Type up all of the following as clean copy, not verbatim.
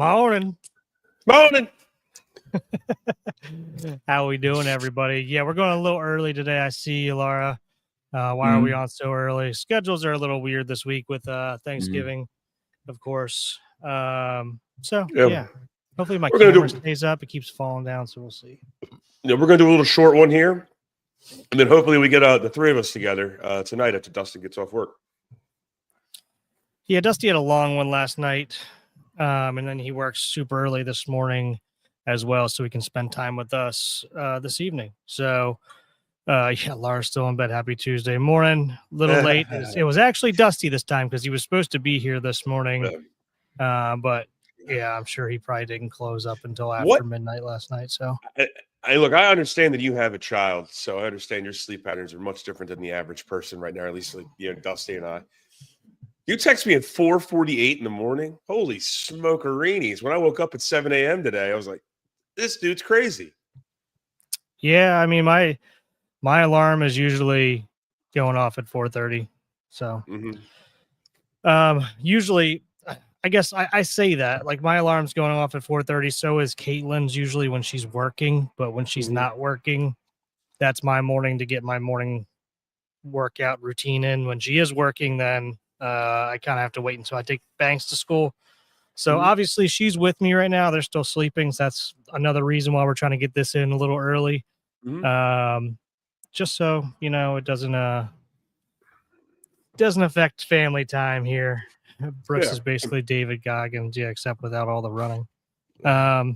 Morning. Morning. How we doing, everybody? Yeah, we're going a little early today. I see you, Laura. Why are we on so early? Schedules are a little weird this week with Thanksgiving, of course. Yeah. Hopefully my camera stays up. It keeps falling down, so we'll see. Yeah, we're going to do a little short one here, and then hopefully we get the three of us together tonight after Dustin gets off work. Yeah, Dusty had a long one last night, and then he works super early this morning as well, so he can spend time with us this evening. So, yeah, Laura's still in bed. Happy Tuesday morning. A little late. It was actually Dusty this time because he was supposed to be here this morning, but yeah, I'm sure he probably didn't close up until after midnight last night. So, look, I understand that you have a child, so I understand your sleep patterns are much different than the average person right now, at least Dusty and I. You text me at 4:48 in the morning. Holy smokereenies. When I woke up at 7 a.m. today, I was like, this dude's crazy. Yeah, I mean, my alarm is usually going off at 4:30. So usually I guess I say that, like, my alarm's going off at 4:30. So is Caitlin's usually when she's working, but when she's not working, that's my morning to get my morning workout routine in. When she is working, then I kind of have to wait until I take Banks to school. So obviously she's with me right now. They're still sleeping. So that's another reason why we're trying to get this in a little early. Just so, it doesn't affect family time here. Brooks is basically David Goggins, except without all the running. Well,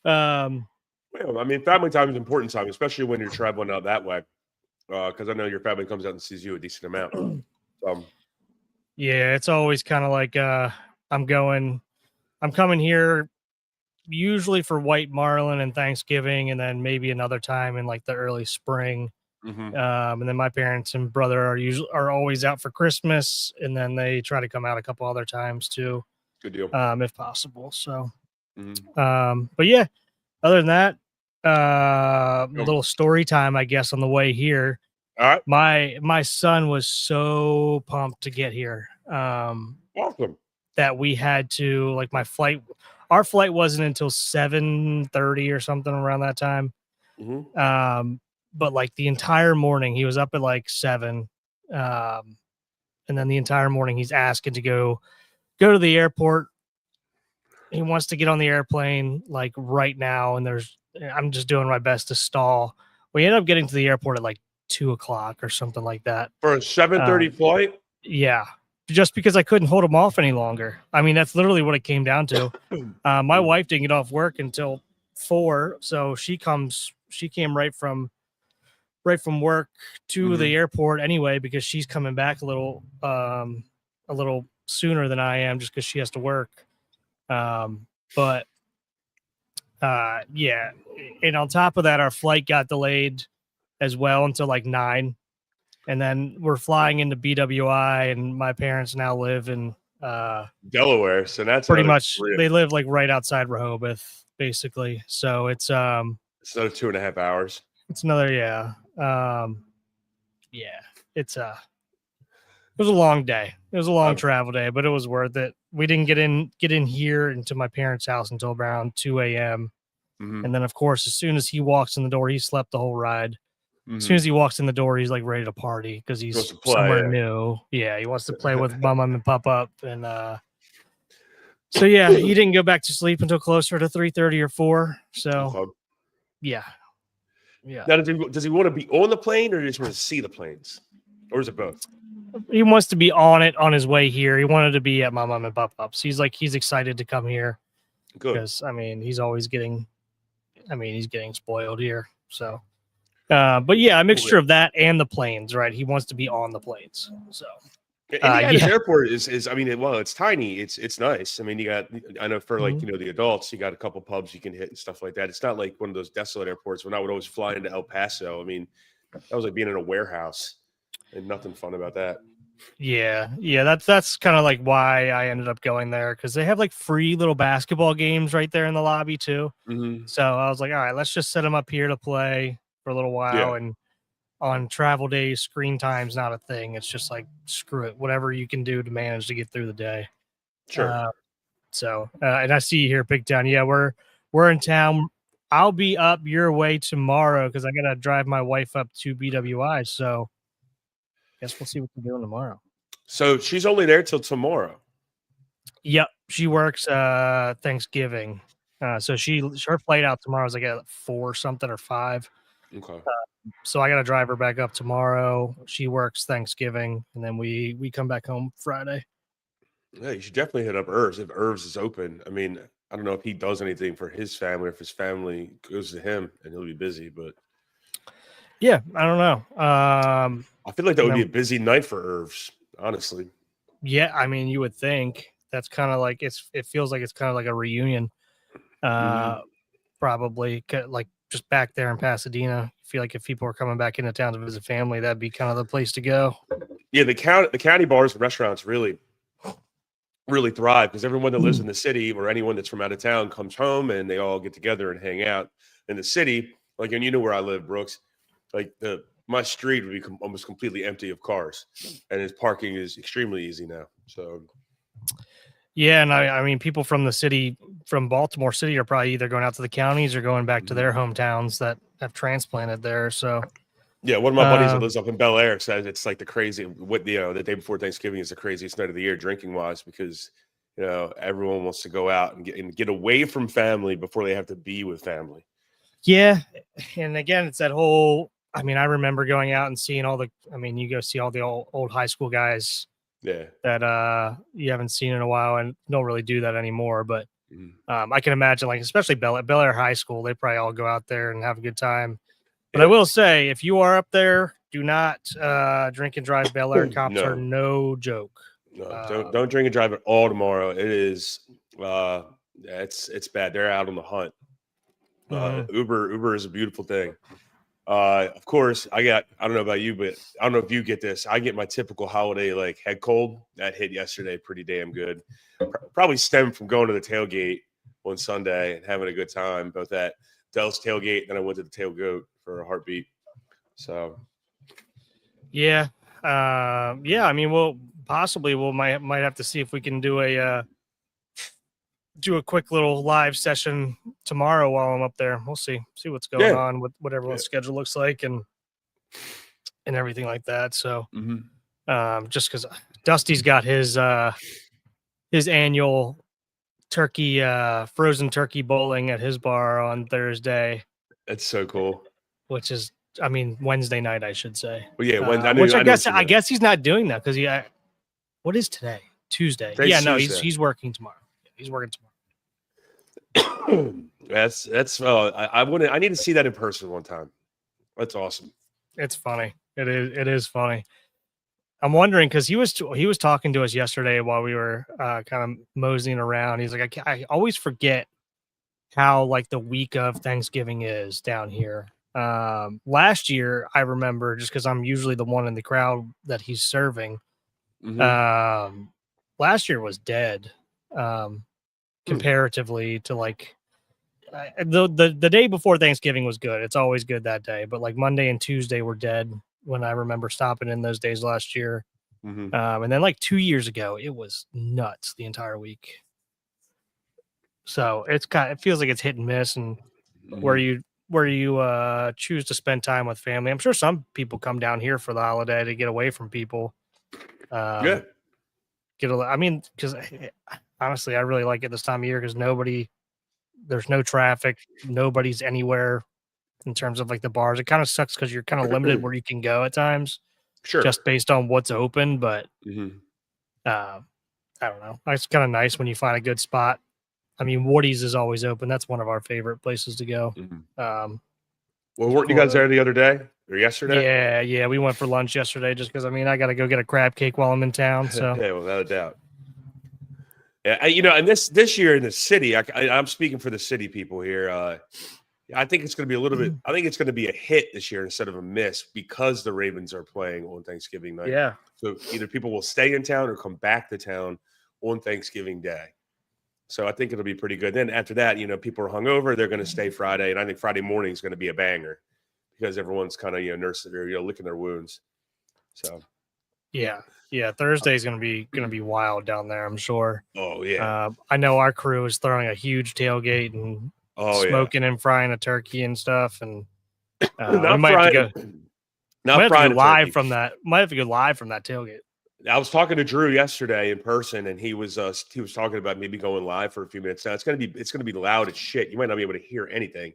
I mean, family time is important time, especially when you're traveling out that way. Because I know your family comes out and sees you a decent amount. Yeah, it's always kind of like I'm coming here usually for white marlin and Thanksgiving, and then maybe another time in like the early spring. And then my parents and brother are always out for Christmas, and then they try to come out a couple other times too. Good deal. If possible. So, but yeah, other than that, little story time, I guess, on the way here. All right. My son was so pumped to get here. Awesome. That we had to, like, our flight wasn't until 7:30 or something around that time. But like the entire morning he was up at like 7. And then the entire morning he's asking to go to the airport. He wants to get on the airplane like right now. And I'm just doing my best to stall. We ended up getting to the airport at like 2:00 or something like that. For a 7:30 flight? Yeah. Just because I couldn't hold him off any longer. I mean, that's literally what it came down to. My wife didn't get off work until 4. So she came right from work to the airport anyway, because she's coming back a little sooner than I am, just because she has to work. Yeah. And on top of that, our flight got delayed as well until like 9. And then we're flying into BWI, and my parents now live in Delaware. So that's pretty much, they live like right outside Rehoboth, basically. So it's another 2.5 hours. It's another, it was a long day. It was a long travel day, but it was worth it. We didn't get in here into my parents' house until around 2 a.m. And then, of course, as soon as he walks in the door, he slept the whole ride. As soon as he walks in the door, he's like ready to party because he's somewhere new. Yeah, he wants to play with Mama and Pop Up. And so, yeah, he didn't go back to sleep until closer to 3:30 or 4. So, yeah. Now, does he want to be on the plane, or does he just want to see the planes? Or is it both? He wants to be on it on his way here. He wanted to be at my Mom and Pop Up. So he's excited to come here. Good. Because, I mean, he's getting spoiled here. So. But yeah, a mixture of that and the planes, right? He wants to be on the planes. So Indiana's airport is I mean, it's tiny. It's nice. I mean, I know for like, the adults, you got a couple pubs you can hit and stuff like that. It's not like one of those desolate airports when I would always fly into El Paso. I mean, that was like being in a warehouse, and nothing fun about that. Yeah. That's kind of like why I ended up going there, because they have like free little basketball games right there in the lobby too. So I was like, all right, let's just set them up here to play for a little while. And on travel days, screen time's not a thing. It's just like, screw it, whatever you can do to manage to get through the day. Sure. So, and I see you here, Big Town. Yeah, we're in town. I'll be up your way tomorrow because I gotta drive my wife up to BWI. So, guess we'll see what we're doing tomorrow. So she's only there till tomorrow. Yep, she works Thanksgiving. So her flight out tomorrow is like at 4 something or 5. Okay. So I got to drive her back up tomorrow. She works Thanksgiving, and then we come back home Friday. Yeah, you should definitely hit up Irvs if Irvs is open. I mean, I don't know if he does anything for his family, or if his family goes to him and he'll be busy, but yeah, I don't know. I feel like that would be a busy night for Irvs, honestly. Yeah, I mean, you would think that's kind of like it feels like it's kind of like a reunion. Probably like just back there in Pasadena. I feel like if people are coming back into town to visit family, that'd be kind of the place to go. Yeah, the county bars and restaurants really thrive because everyone that lives in the city or anyone that's from out of town comes home and they all get together and hang out in the city. Like, and you know where I live, Brooks. Like my street would be almost completely empty of cars, and its parking is extremely easy now. So, yeah, and I mean, people from the city, from Baltimore City, are probably either going out to the counties or going back to their hometowns that have transplanted there. So, yeah, one of my buddies that lives up in Bel Air says it's like the day before Thanksgiving is the craziest night of the year drinking wise because everyone wants to go out and get away from family before they have to be with family. Yeah, and again, it's that whole. I mean, I remember going out and seeing you go see all the old high school guys. Yeah, that you haven't seen in a while and don't really do that anymore. But I can imagine, like, especially Bel Air High School, they probably all go out there and have a good time. But I will say, if you are up there, do not drink and drive. Bel Air cops are no joke. No, don't drink and drive at all tomorrow. It is it's bad. They're out on the hunt. Uber is a beautiful thing. Of course, I don't know about you, but I don't know if you get this. I get my typical holiday like head cold that hit yesterday pretty damn good. Probably stemmed from going to the tailgate on Sunday and having a good time, both at Dell's tailgate, and then I went to the tailgate for a heartbeat. So, yeah. I mean, we'll might have to see if we can do a quick little live session tomorrow while I'm up there. We'll see what's going on with what everyone's schedule looks like and everything like that. So, just because Dusty's got his annual frozen turkey bowling at his bar on Thursday. That's so cool. Which is, I mean, Wednesday night, I should say. Well, yeah, I guess he's not doing that because what is today? Tuesday. Tuesday. He's working tomorrow. He's working tomorrow. I need to see that in person one time. That's awesome. It's funny. It is funny. I'm wondering because he was talking to us yesterday while we were kind of moseying around. He's like, I always forget how like the week of Thanksgiving is down here. Last year, I remember just because I'm usually the one in the crowd that he's serving. Last year was dead. Comparatively to like the day before Thanksgiving was good. It's always good that day, but like Monday and Tuesday were dead when I remember stopping in those days last year. And then like 2 years ago, it was nuts the entire week. So it feels like it's hit and miss, and where you choose to spend time with family. I'm sure some people come down here for the holiday to get away from people. I mean, because honestly, I really like it this time of year because there's no traffic, nobody's anywhere in terms of like the bars. It kind of sucks because you're kind of limited where you can go at times, just based on what's open. But I don't know. It's kind of nice when you find a good spot. I mean, Woody's is always open. That's one of our favorite places to go. Well, weren't you guys there the other day or yesterday? Yeah. We went for lunch yesterday just because, I mean, I got to go get a crab cake while I'm in town. So yeah, without a doubt. Yeah, and this year in the city, I'm speaking for the city people here. I think it's going to be a little bit. I think it's going to be a hit this year instead of a miss because the Ravens are playing on Thanksgiving night. Yeah. So either people will stay in town or come back to town on Thanksgiving Day. So I think it'll be pretty good. Then after that, people are hungover. They're going to stay Friday, and I think Friday morning is going to be a banger because everyone's kind of nursing or licking their wounds. So yeah, Yeah, Thursday's gonna be wild down there, I'm sure. Oh yeah. I know our crew is throwing a huge tailgate and smoking and frying a turkey and stuff, and we Not might have to go. frying. Might Not have to go frying a live turkey. from that. Might have to go live from that tailgate. I was talking to Drew yesterday in person, and he was talking about maybe going live for a few minutes. Now it's gonna be loud as shit. You might not be able to hear anything.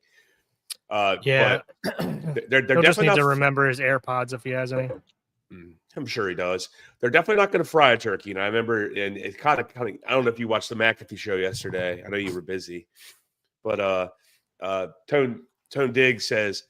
Yeah, But they're he'll just definitely need not. to remember his AirPods if he has any. I'm sure he does. They're definitely not going to fry a turkey. And I remember, and it kind of. I don't know if you watched the McAfee show yesterday. I know you were busy, but Tone Diggs says,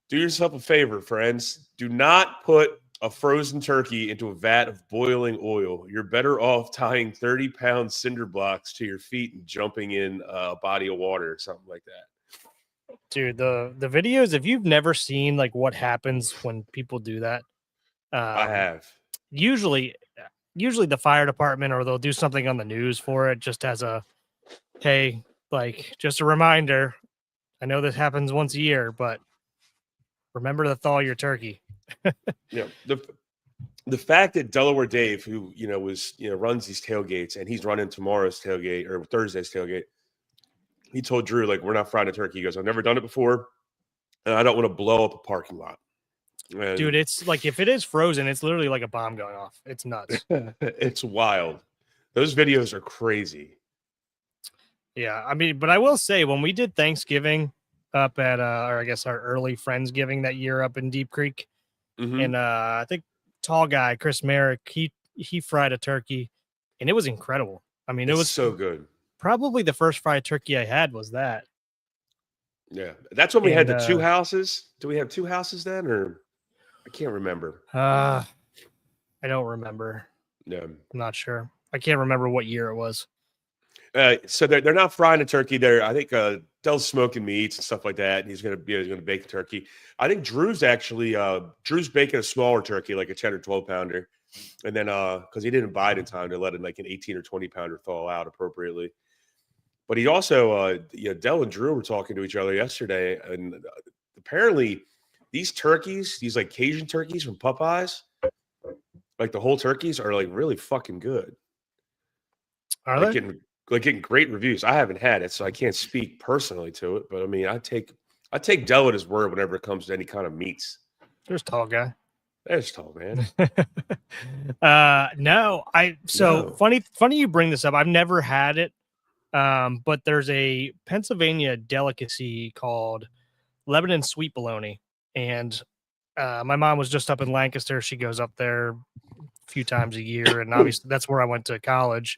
"Do yourself a favor, friends. Do not put a frozen turkey into a vat of boiling oil. You're better off tying 30-pound cinder blocks to your feet and jumping in a body of water or something like that." Dude, the videos, if you've never seen like what happens when people do that, I have. Usually the fire department, or they'll do something on the news for it, just as a, hey, like just a reminder. I know this happens once a year, but remember to thaw your turkey. Yeah. The fact that Delaware Dave, who runs these tailgates, and he's running tomorrow's tailgate or Thursday's tailgate, he told Drew, like, we're not frying a turkey. He goes, I've never done it before, and I don't want to blow up a parking lot. And dude, it's like, if it is frozen, it's literally like a bomb going off. It's nuts. It's wild. Those videos are crazy. Yeah, I mean, but I will say, when we did Thanksgiving up at or I guess our early Friendsgiving that year up in Deep Creek, and I think tall guy Chris Merrick, he fried a turkey, and it was incredible. I mean, it was so good. Probably the first fried turkey I had was that. Yeah, that's when we had the two houses. Do we have two houses then, or I can't remember. I don't remember. No, I'm not sure. I can't remember what year it was. So they're not frying a turkey. I think Dell's smoking meats and stuff like that, and he's gonna bake the turkey. I think Drew's baking a smaller turkey, like a 10 or 12 pounder, and then because he didn't buy it in time to let it like an 18 or 20 pounder thaw out appropriately. But he also, Dell and Drew were talking to each other yesterday, and apparently these turkeys, these like Cajun turkeys from Popeyes, like the whole turkeys are like really fucking good. Are like they? getting great reviews. I haven't had it, so I can't speak personally to it. But I mean, I take Dell at his word whenever it comes to any kind of meats. There's tall guy. There's tall man. No, funny you bring this up. I've never had it. But there's a Pennsylvania delicacy called Lebanon sweet bologna, and my mom was just up in Lancaster. She goes up there a few times a year, and obviously that's where I went to college.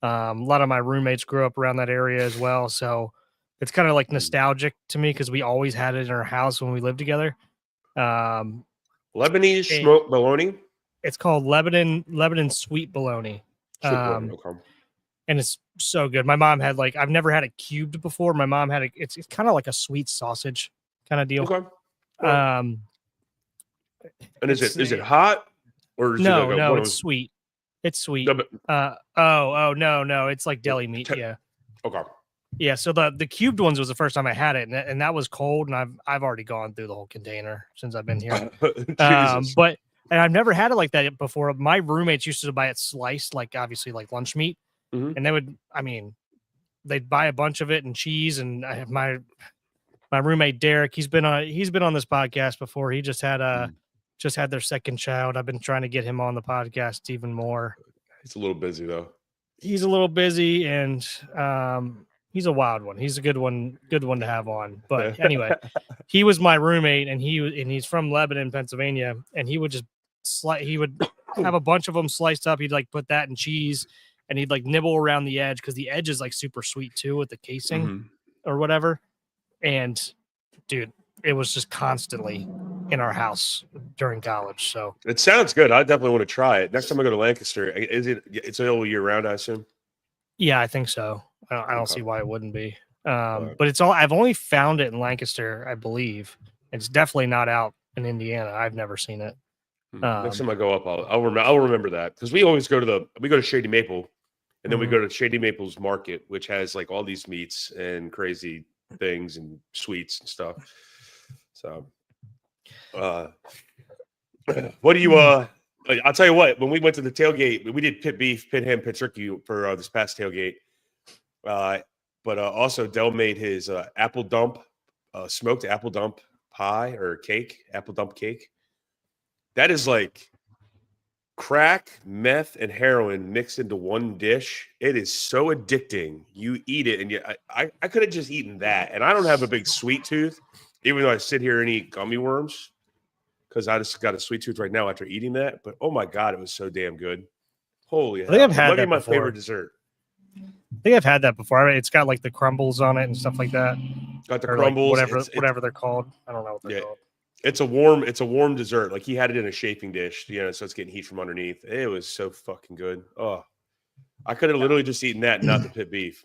A lot of my roommates grew up around that area as well, so it's kind of like nostalgic to me because we always had it in our house when we lived together. Lebanese smoked bologna. It's called Lebanon sweet bologna. Okay. And it's so good. My mom had I've never had it cubed before. My mom had it's kind of like a sweet sausage kind of deal. Okay. Well, and is it hot or is no, it's sweet. It's sweet. No, but, no, it's like deli meat. Yeah. Okay. Yeah. So the cubed ones was the first time I had it, and that was cold, and I've already gone through the whole container since I've been here. But I've never had it like that before. My roommates used to buy it sliced, like obviously like lunch meat. And they'd buy a bunch of it and cheese. And I have my roommate Derek. He's been on this podcast before. He just had their second child. I've been trying to get him on the podcast even more. He's a little busy though. He's a little busy, and he's a wild one. He's a good one to have on. But anyway, he was my roommate, and he's from Lebanon, Pennsylvania, and he would just he would have a bunch of them sliced up. He'd like put that in cheese. And he'd like nibble around the edge because the edge is like super sweet too with the casing or whatever. And dude, it was just constantly in our house during college. So it sounds good. I definitely want to try it. Next time I go to Lancaster, it's all year round, I assume? Yeah, I think so. I don't see why it wouldn't be. But I've only found it in Lancaster, I believe. It's definitely not out in Indiana. I've never seen it. Next time I go up, I'll remember that, because we always go to Shady Maple. And then we go to Shady Maple's Market, which has like all these meats and crazy things and sweets and stuff. So, what do you I'll tell you what. When we went to the tailgate, we did pit beef, pit ham, pit turkey for this past tailgate. But also, Dell made his apple dump, smoked apple dump pie or cake, apple dump cake. That is like crack, meth, and heroin mixed into one dish. It is so addicting. You eat it, and I could have just eaten that. And I don't have a big sweet tooth, even though I sit here and eat gummy worms, because I just got a sweet tooth right now after eating that. But oh my god, it was so damn good. Holy hell! I think I've had It might be that my before. favorite dessert. I think I've had that before. It's got like the crumbles on it and stuff like that. Got the Or crumbles, like whatever they're called. I don't know what they're called. It's a warm dessert. Like he had it in a shaping dish, so it's getting heat from underneath. It was so fucking good. Oh, I could have literally just eaten that, not the pit beef.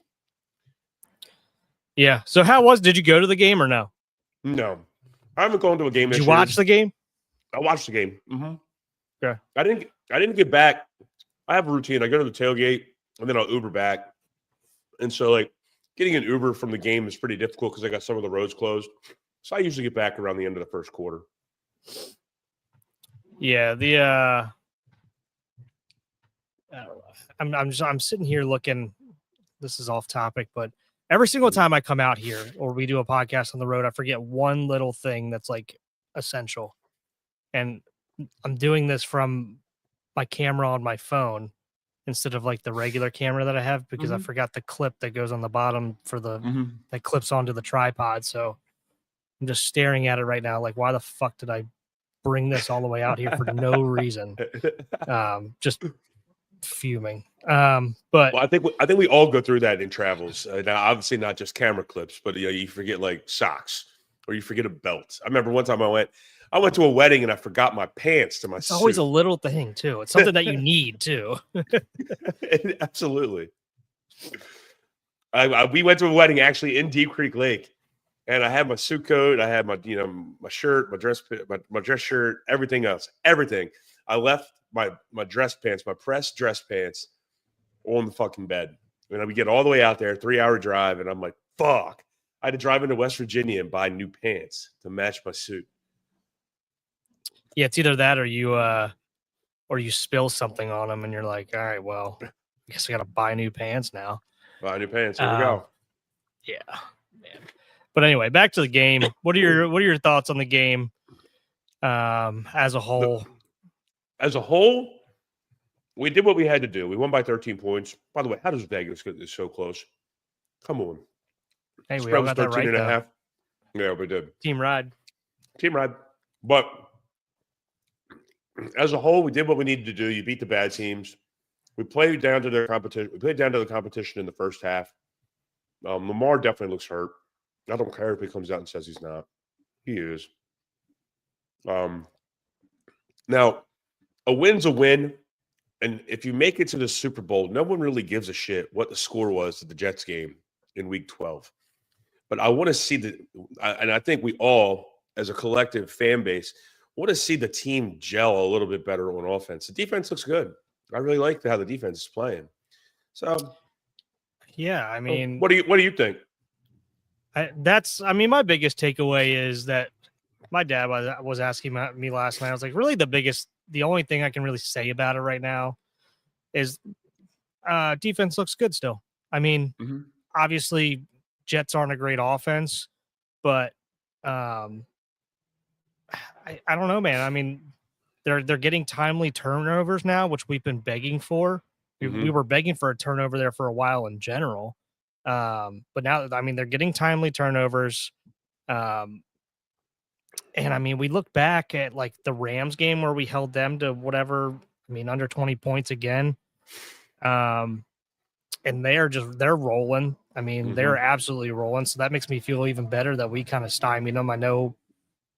Yeah. So did you go to the game or no? No, I haven't gone to a game. Did you watch the game? I watched the game. Mm-hmm. Yeah. I didn't get back. I have a routine. I go to the tailgate and then I'll Uber back. And so like getting an Uber from the game is pretty difficult because I got some of the roads closed. So I usually get back around the end of the first quarter. Yeah, I'm sitting here looking. This is off topic, but every single time I come out here or we do a podcast on the road, I forget one little thing that's like essential. And I'm doing this from my camera on my phone instead of like the regular camera that I have because I forgot the clip that goes on the bottom for that clips onto the tripod. So I'm just staring at it right now. Like, why the fuck did I bring this all the way out here for no reason? Just fuming. But well, I think we all go through that in travels. Now, obviously not just camera clips, but you forget like socks or you forget a belt. I remember one time I went to a wedding and I forgot my pants to my it's suit. always a little thing too. It's something that you need too. Absolutely. We went to a wedding actually in Deep Creek Lake. And I had my suit coat, I had my shirt, my dress shirt, everything else, everything. I left my dress pants, my pressed dress pants, on the fucking bed. And we get all the way out there, 3-hour drive, and I'm like, fuck! I had to drive into West Virginia and buy new pants to match my suit. Yeah, it's either that or you spill something on them, and you're like, all right, well, I guess I got to buy new pants now. Buy new pants. Here we go. Yeah, man. But anyway, back to the game. What are your thoughts on the game as a whole? As a whole, we did what we had to do. We won by 13 points. By the way, how does Vegas get this so close? Come on. Hey, we all got that right, though. Yeah, we did. Team ride. But as a whole, we did what we needed to do. You beat the bad teams. We played down to their competition. We played down to the competition in the first half. Lamar definitely looks hurt. I don't care if he comes out and says he's not. He is. Now, a win's a win. And if you make it to the Super Bowl, no one really gives a shit what the score was to the Jets game in Week 12. But I want to see and I think we all, as a collective fan base, want to see the team gel a little bit better on offense. The defense looks good. I really like how the defense is playing. So, yeah, I mean, what do you think? My biggest takeaway is that my dad was asking me last night. I was like, really, the only thing I can really say about it right now is defense looks good still. I mean, obviously, Jets aren't a great offense, but I don't know, man. I mean, they're getting timely turnovers now, which we've been begging for. We were begging for a turnover there for a while in general. But now, I mean, they're getting timely turnovers. And I mean, we look back at like the Rams game where we held them to whatever, under 20 points again. And they're rolling. I mean, they're absolutely rolling. So that makes me feel even better that we kind of stymied them. I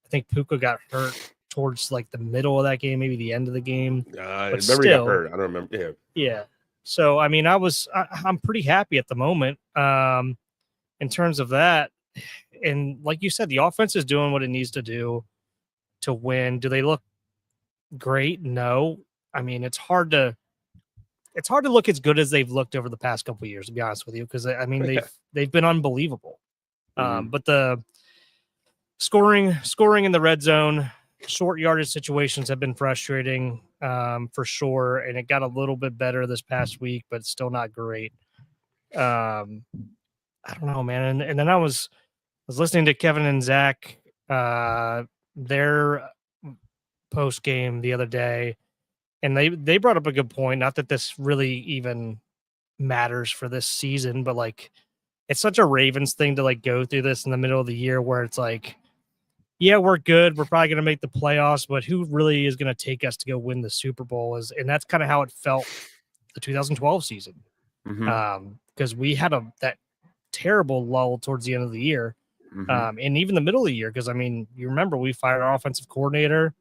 think Puka got hurt towards like the middle of that game, maybe the end of the game. I remember he got hurt. I don't remember. Yeah. So, I mean, I'm pretty happy at the moment in terms of that. And like you said, the offense is doing what it needs to do to win. Do they look great? No. I mean, it's hard to look as good as they've looked over the past couple of years, to be honest with you, because I mean they've been unbelievable. But the scoring in the red zone short yardage situations have been frustrating for sure, and it got a little bit better this past week, but it's still not great. I don't know, man. And then I was listening to Kevin and Zach their post game the other day, and they brought up a good point. Not that this really even matters for this season, but like it's such a Ravens thing to like go through this in the middle of the year where it's like, yeah, we're good. We're probably going to make the playoffs, but who really is going to take us to go win the Super Bowl? And that's kind of how it felt the 2012 season. Because we had that terrible lull towards the end of the year. And even the middle of the year, because I mean, you remember we fired our offensive coordinator,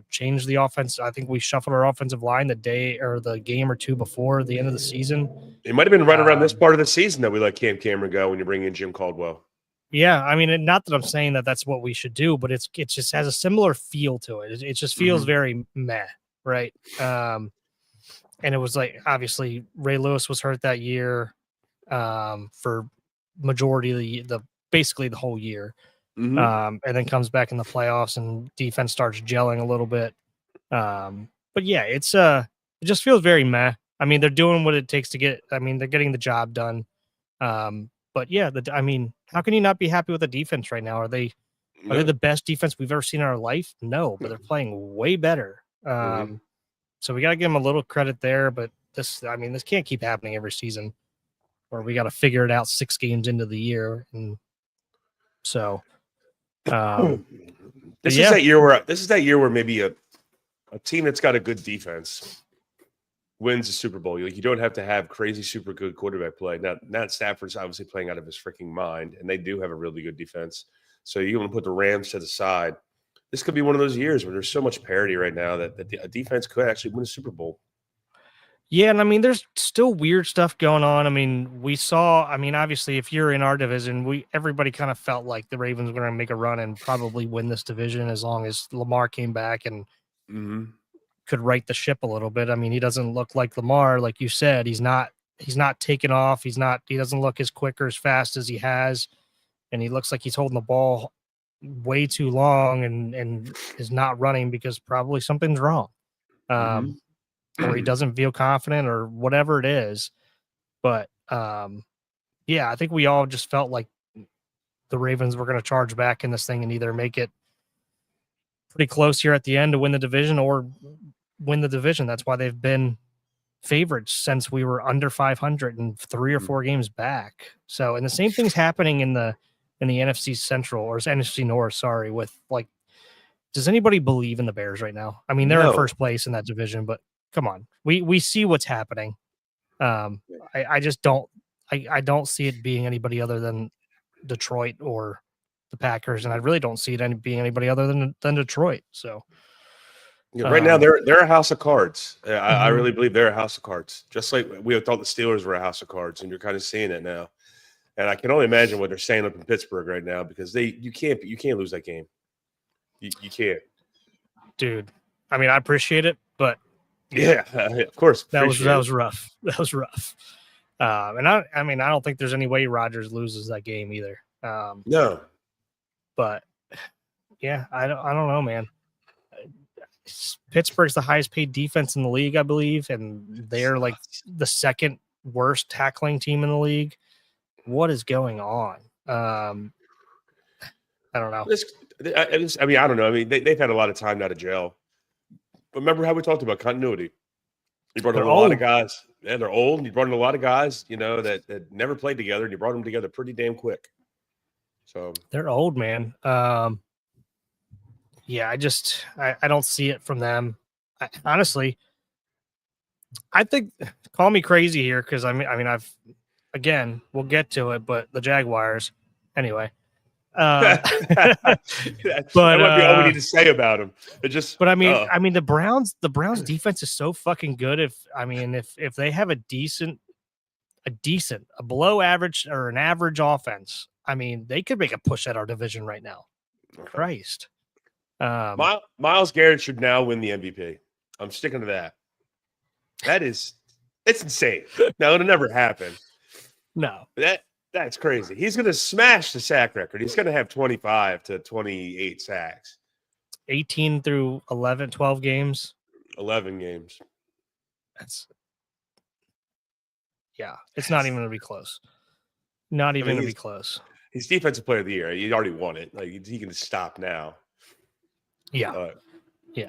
changed the offense. I think we shuffled our offensive line the day or the game or two before the end of the season. It might have been right around this part of the season that we let Cam Cameron go when you bring in Jim Caldwell. Yeah, I mean, not that I'm saying that that's what we should do, but it just has a similar feel to it. It just feels very meh, right? And it was like obviously Ray Lewis was hurt that year for majority of the basically the whole year, and then comes back in the playoffs and defense starts gelling a little bit. But yeah, it just feels very meh. I mean, they're doing what it takes to get. I mean, they're getting the job done. But yeah, I mean, how can you not be happy with the defense right now? Are they the best defense we've ever seen in our life? No, but they're playing way better. So we got to give them a little credit there. But this can't keep happening every season, where we got to figure it out 6 games into the year. And so, this is that year where maybe a team that's got a good defense wins a Super Bowl. You don't have to have crazy, super good quarterback play. Now Stafford's obviously playing out of his freaking mind, and they do have a really good defense. So you want to put the Rams to the side. This could be one of those years where there's so much parity right now that a defense could actually win a Super Bowl. Yeah, and I mean, there's still weird stuff going on. I mean, obviously, if you're in our division, everybody kind of felt like the Ravens were going to make a run and probably win this division as long as Lamar came back and could right the ship a little bit. I mean, he doesn't look like Lamar, like you said. He's not taking off. He doesn't look as quick or as fast as he has, and he looks like he's holding the ball way too long and is not running because probably something's wrong. Or he doesn't feel confident or whatever it is. But yeah, I think we all just felt like the Ravens were going to charge back in this thing and either make it pretty close here at the end to win the division or win the division. That's why they've been favorites since we were under 500 and 3 or 4 games back. So, and the same thing's happening in the NFC Central or NFC North, sorry, with like, does anybody believe in the Bears right now? I mean, they're in first place in that division, but come on, we see what's happening. I just don't see it being anybody other than Detroit or the Packers, and I really don't see it being anybody other than Detroit. So right now they're a house of cards. I really believe they're a house of cards, just like we thought the Steelers were a house of cards, and you're kind of seeing it now. And I can only imagine what they're saying up in Pittsburgh right now because you can't lose that game. You can't, dude. I mean, I appreciate it, but yeah, of course. That was rough. That was rough. And I don't think there's any way Rodgers loses that game either. No. But yeah, I don't know, man. Pittsburgh's the highest paid defense in the league, I believe, and they're like the second worst tackling team in the league. What is going on? I don't know. I don't know. I mean, they've had a lot of time out of jail. But remember how we talked about continuity? You brought in a lot of guys. Yeah, they're old. You brought in a lot of guys, that never played together, and you brought them together pretty damn quick. So they're old, man. Yeah, I don't see it from them. Honestly, I think, call me crazy here because we'll get to it, but the Jaguars, anyway. That might be all we need to say about them. The Browns defense is so fucking good. If they have a below average or an average offense, they could make a push at our division right now. Christ. Myles Garrett should now win the MVP. I'm sticking to that. It's insane. Now it'll never happen. No. That's crazy. He's going to smash the sack record. He's going to have 25 to 28 sacks. 18 through 11, 12 games. 11 games. It's not even going to be close. Not even going to be close. He's defensive player of the year. He already won it. Like he can just stop now. Yeah.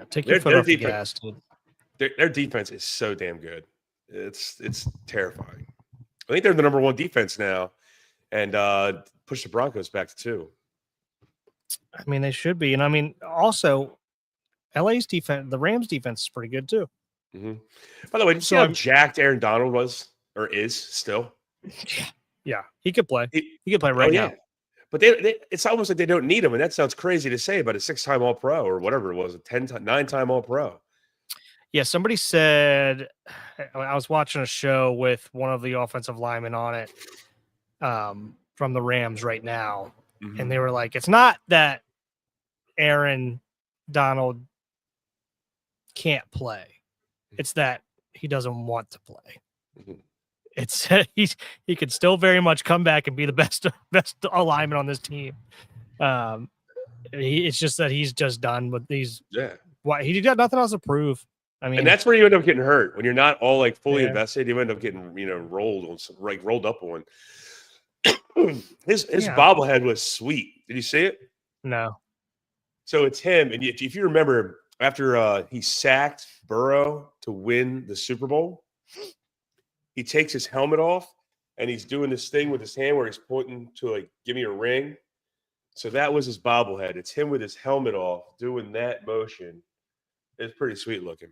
Take your foot off the gas, dude. Their defense is so damn good. It's terrifying. I think they're the number one defense now, and push the Broncos back to 2. I mean, they should be, and I mean, also, LA's defense, the Rams' defense is pretty good too. Mm-hmm. By the way, did you see how jacked Aaron Donald was or is still? Yeah, he could play. He could play right now. But it's almost like they don't need him, and that sounds crazy to say, but a 6-time All-Pro or whatever it was, a 9-time All-Pro. Yeah, somebody said I was watching a show with one of the offensive linemen on it from the Rams right now, and they were like, "It's not that Aaron Donald can't play; it's that he doesn't want to play." It's he could still very much come back and be the best lineman on this team. It's just that he's just done with these. Yeah, why he got nothing else to prove. I mean, and that's where you end up getting hurt when you're not all like fully invested. You end up getting rolled up on. His bobblehead was sweet. Did you see it? No. So it's him, and if you remember, after he sacked Burrow to win the Super Bowl, he takes his helmet off and he's doing this thing with his hand where he's pointing to like, give me a ring. So that was his bobblehead. It's him with his helmet off doing that motion. It's pretty sweet looking.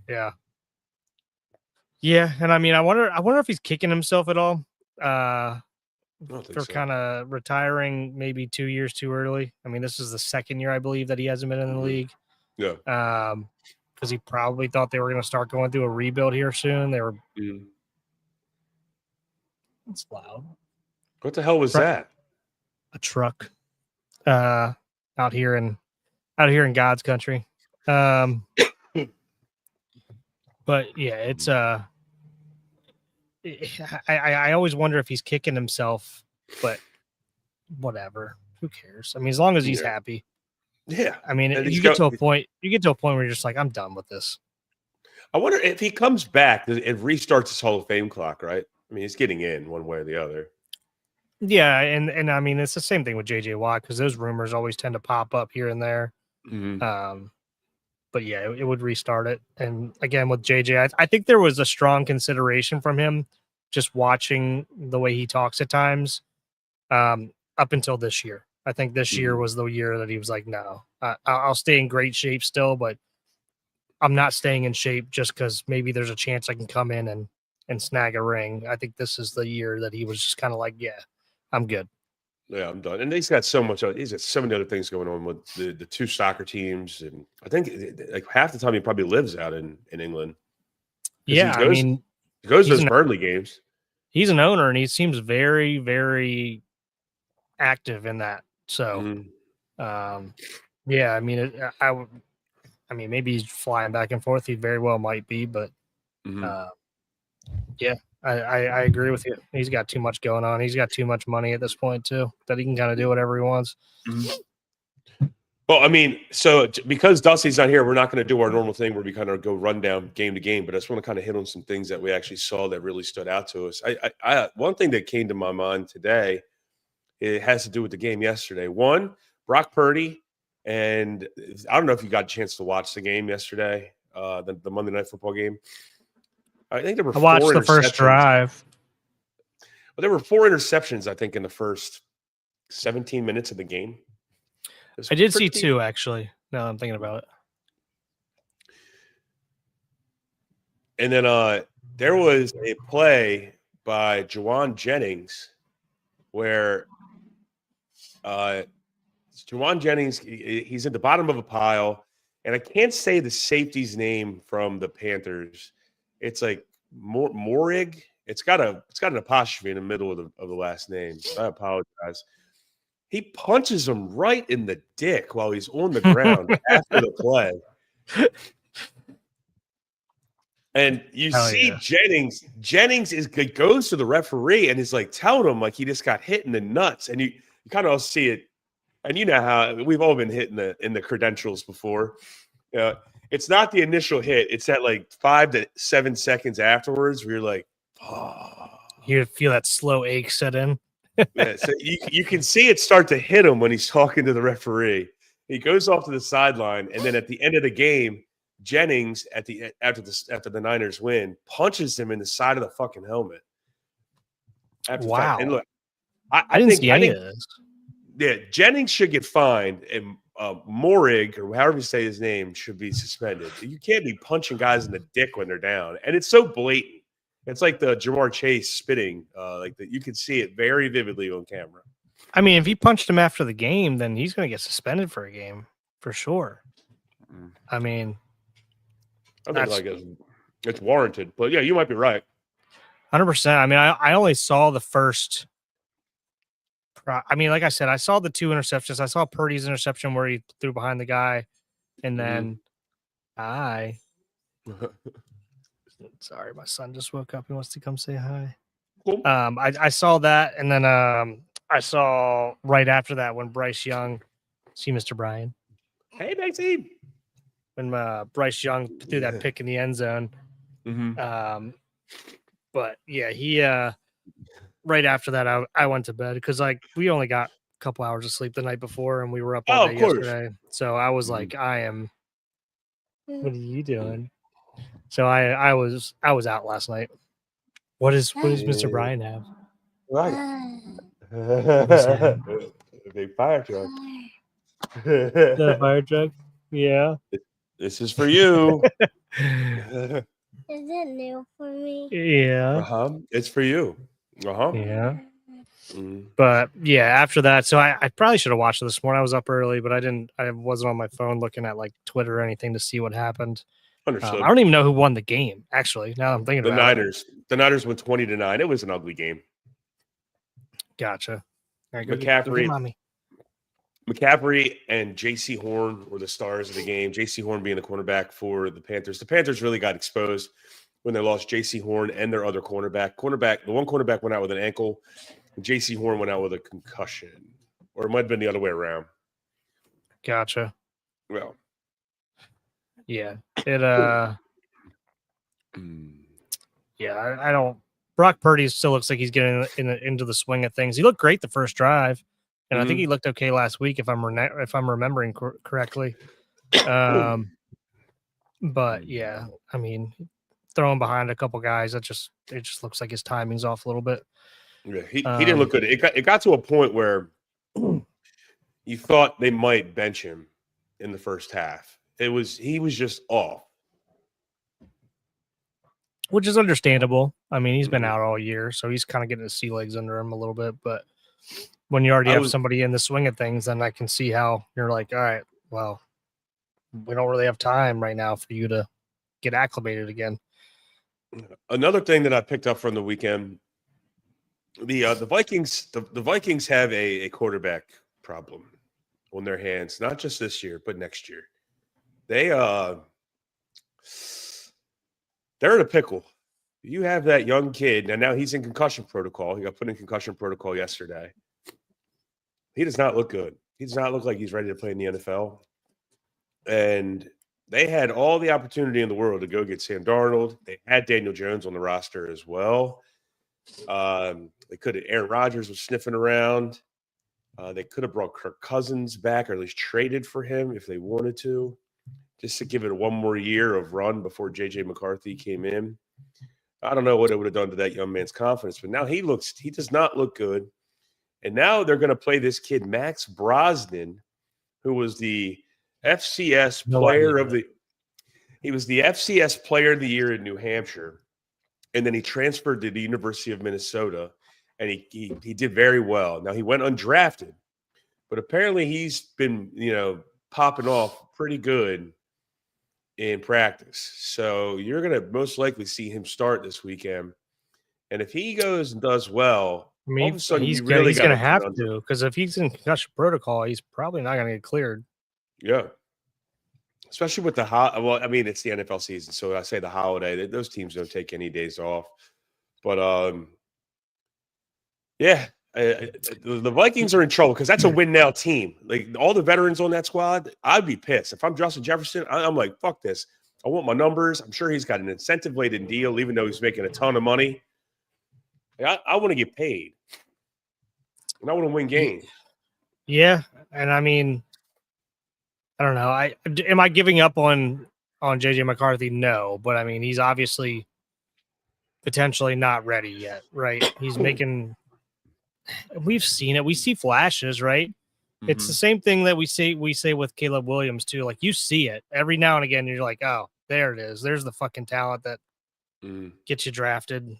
Yeah. Yeah. And I mean, I wonder if he's kicking himself at all for kind of retiring maybe 2 years too early. I mean, this is the second year, I believe, that he hasn't been in the league. Yeah. Because he probably thought they were going to start going through a rebuild here soon. They were. It's loud. What the hell was that? A truck out here in God's country. But yeah, it's I always wonder if he's kicking himself, but whatever. Who cares? I mean, as long as he's happy. Yeah. I mean, you get to a point where you're just like, I'm done with this. I wonder if he comes back, it restarts his Hall of Fame clock, right? I mean, he's getting in one way or the other. Yeah, and I mean, it's the same thing with JJ Watt because those rumors always tend to pop up here and there. But yeah, it would restart it. And again, with JJ, I think there was a strong consideration from him just watching the way he talks at times up until this year. I think this year was the year that he was like, no, I'll stay in great shape still, but I'm not staying in shape just because maybe there's a chance I can come in and snag a ring. I think this is the year that he was just kind of like, yeah, I'm good. Yeah, I'm done. And he's got so many other things going on with the 2 soccer teams. And I think like half the time he probably lives out in England. Yeah, he goes to those Burnley games. He's an owner and he seems very, very active in that. So, yeah, I mean, I mean, maybe he's flying back and forth. He very well might be, but yeah, I agree with you. He's got too much going on. He's got too much money at this point too, that he can kind of do whatever he wants. Well, I mean, so because Dusty's not here, we're not going to do our normal thing where we kind of go run down game to game, but I just want to kind of hit on some things that we actually saw that really stood out to us. I one thing that came to my mind today, it has to do with the game yesterday. One, Brock Purdy, and I don't know if you got a chance to watch the game yesterday, the Monday Night Football game. I think there were. I watched the first drive. Well, there were 4 interceptions, I think, in the first 17 minutes of the game. I did see 2, actually. Now I'm thinking about it. And then there was a play by Juwan Jennings where Juwan Jennings, he's at the bottom of a pile, and I can't say the safety's name from the Panthers. It's like Morig. It's got an apostrophe in the middle of the last name. I apologize. He punches him right in the dick while he's on the ground after the play. And you see Jennings goes to the referee and is like telling him like he just got hit in the nuts. And you kind of see it And you know how we've all been hit in the credentials before. It's not the initial hit; it's that like 5 to 7 seconds afterwards where you're like, oh. You feel that slow ache set in. Yeah, so you can see it start to hit him when he's talking to the referee. He goes off to the sideline, and then at the end of the game, Jennings after the Niners win punches him in the side of the fucking helmet. Wow! And look, I didn't see any of this. Yeah, Jennings should get fined, and Morig, or however you say his name, should be suspended. You can't be punching guys in the dick when they're down, and it's so blatant. It's like the Jamar Chase spitting, like that. You can see it very vividly on camera. I mean, if he punched him after the game, then he's going to get suspended for a game for sure. I mean, I think like it's warranted, but yeah, you might be right. 100%. I mean, I only saw the first. I mean, like I said, I saw the 2 interceptions. I saw Purdy's interception where he threw behind the guy, and then sorry, my son just woke up. He wants to come say hi. Cool. I saw that, and then I saw right after that when Bryce Young, see Mr. Brian. Hey, Maxine. When Bryce Young threw that pick in the end zone. But yeah, he right after that, I went to bed because like we only got a couple hours of sleep the night before, and we were up all day yesterday. So I was like, what are you doing? So I was out last night. What does Mr. Brian have? Right. A big fire truck. The fire truck? Yeah. This is for you. Is it new for me? Yeah. It's for you. Yeah. But yeah, after that, so I probably should have watched it this morning. I was up early, but I wasn't on my phone looking at like Twitter or anything to see what happened. Understood. I don't even know who won the game, actually. Now I'm thinking about it. The Niners went 20-9. It was an ugly game. Gotcha. Right, McCaffrey and J.C. Horn were the stars of the game. J.C. Horn being the cornerback for the Panthers. The Panthers really got exposed when they lost J.C. Horn and their other cornerback. The one cornerback went out with an ankle. J.C. Horn went out with a concussion. Or it might have been the other way around. Gotcha. Well. Yeah. Yeah, I don't. Brock Purdy still looks like he's getting into the swing of things. He looked great the first drive, and I think he looked okay last week if I'm remembering correctly. But yeah, I mean, throwing behind a couple guys, it just looks like his timing's off a little bit. Yeah, he didn't look good. It got to a point where you thought they might bench him in the first half. He was just off. Which is understandable. I mean, he's been out all year, so he's kind of getting his sea legs under him a little bit. But when you already have somebody in the swing of things, then I can see how you're like, all right, well, we don't really have time right now for you to get acclimated again. Another thing that I picked up from the weekend, the Vikings have a quarterback problem on their hands, not just this year, but next year. They're in a pickle. You have that young kid, and now he's in concussion protocol. He got put in concussion protocol yesterday. He does not look good. He does not look like he's ready to play in the NFL. And they had all the opportunity in the world to go get Sam Darnold. They had Daniel Jones on the roster as well. They could have. Aaron Rodgers was sniffing around. They could have brought Kirk Cousins back, or at least traded for him if they wanted to, just to give it one more year of run before J.J. McCarthy came in. I don't know what it would have done to that young man's confidence, but now he does not look good. And now they're going to play this kid, Max Brosnan, who was the FCS player of the year in New Hampshire. And then he transferred to the University of Minnesota, and he did very well. Now he went undrafted, but apparently he's been, popping off pretty good in practice. So you're going to most likely see him start this weekend. And if he goes and does well, all of a sudden he's going to have to, because if he's in concussion protocol, he's probably not going to get cleared. Yeah. Especially with it's the NFL season. So I say the holiday, those teams don't take any days off. But yeah, The Vikings are in trouble because that's a win now team. Like all the veterans on that squad, I'd be pissed if I'm Justin Jefferson. I'm like, fuck this. I want my numbers. I'm sure he's got an incentive-laden deal, even though he's making a ton of money. I want to get paid, and I want to win games. Yeah, and I mean, I don't know. Am I giving up on JJ McCarthy? No, but I mean, he's obviously potentially not ready yet, right? He's making. We've seen it. We see flashes, right? Mm-hmm. It's the same thing that we say with Caleb Williams too. Like you see it every now and again. You're like, oh, there it is. There's the fucking talent that gets you drafted.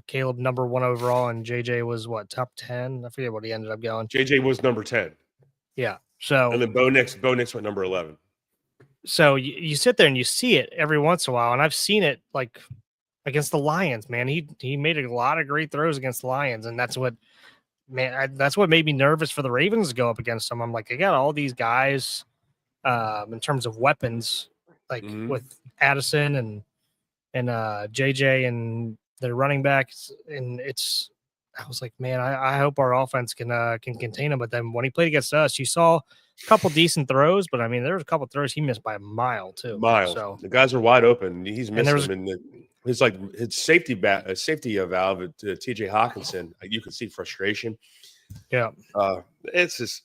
Caleb number 1 overall, and JJ was what, top 10? I forget what he ended up going. JJ was number 10. Yeah. So and then Bo Nix went number 11. So you sit there and you see it every once in a while, and I've seen it like against the Lions. Man, he made a lot of great throws against the Lions, and that's what made me nervous for the Ravens to go up against them. I'm like, they got all these guys in terms of weapons, like with Addison and JJ and their running backs, and I was like, man, I hope our offense can contain him. But then when he played against us, you saw a couple decent throws, but I mean, there was a couple throws he missed by a mile too. So the guys are wide open. He's missing them, and it's like his safety valve at TJ Hawkinson. You can see frustration. Yeah, it's just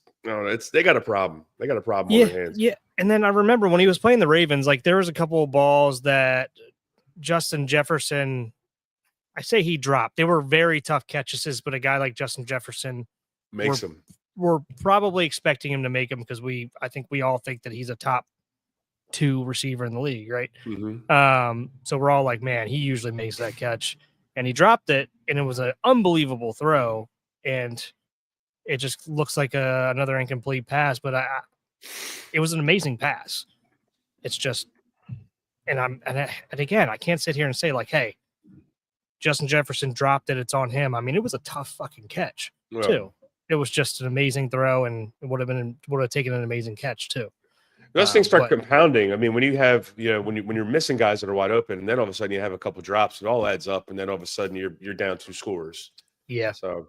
they got a problem. They got a problem on their hands. Yeah, and then I remember when he was playing the Ravens, like there was a couple of balls that Justin Jefferson, I say he dropped. They were very tough catches, but a guy like Justin Jefferson makes them. We're probably expecting him to make them because I think we all think that he's a top 2 receiver in the league, right? Mm-hmm. So we're all like, man, he usually makes that catch, and he dropped it, and it was an unbelievable throw, and it just looks like another incomplete pass, but it was an amazing pass. It's just, and again, I can't sit here and say like, hey, Justin Jefferson dropped it, it's on him. I mean, it was a tough fucking catch too. It was just an amazing throw, and it would have taken an amazing catch too. Those things start compounding. I mean, when you have, when you're missing guys that are wide open, and then all of a sudden you have a couple drops, it all adds up, and then all of a sudden you're down 2 scores. Yeah. So,